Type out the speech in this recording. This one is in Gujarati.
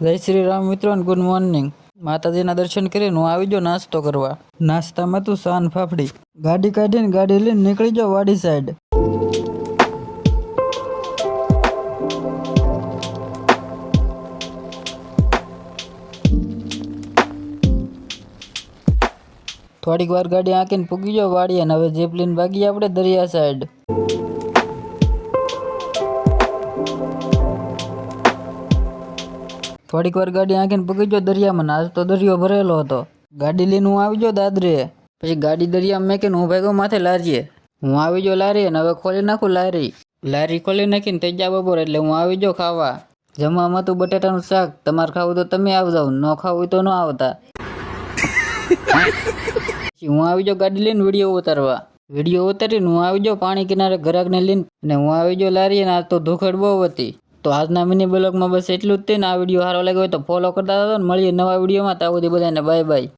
જય શ્રી રામ મિત્રો, ગુડ મોર્નિંગ। માતાજીના દર્શન કરીને હું આવી ગયો નાસ્તો કરવા। નાસ્તામાં તું સાન ફાફડી। ગાડી કાઢીને ગાડી લઈને નીકળી જાઓ વાડી સાઈડ। થોડીક વાર ગાડી આંકીને પૂગી જાઓ વાડી, અને હવે જીપ લઈને ભાગીએ આપણે દરિયા સાઈડ। થોડીક વાર ગાડી આંકીને પૂગી ગયો દરિયામાં। આજ તો દરિયો ભરેલો હતો। ગાડી લઈને હું આવી ગયો દાદરે। પછી ગાડી દરિયામાં મેકીને હું ભાગ્યો માથે લારીએ। હું આવી ગયો લારી, અને હવે ખોલી નાખું લારી। લારી ખોલી નાખીને થઈ ગયા બપોર, એટલે હું આવી ગયો ખાવા। જમવામાં હતું બટાટાનું શાક। તમારે ખાવું તો તમે આવજાવ, ન ખાવું તો ન આવતા। પછી હું આવી ગયો ગાડી લઈને વિડીયો ઉતારવા। વિડીયો ઉતારીને હું આવી ગયો પાણી કિનારે ઘરાકને લઈને, અને હું આવી ગયો લારી, અને આજ તો ધૂખડ બહુ હતી। તો આજના મિની બ્લોગમાં બસ એટલું જ તે ને। આ વિડીયો સારો લાગ્યો હોય તો ફોલો કરતા હતા। મળીએ નવા વિડીયોમાં। ત્યાં સુધી બધાને બાય બાય।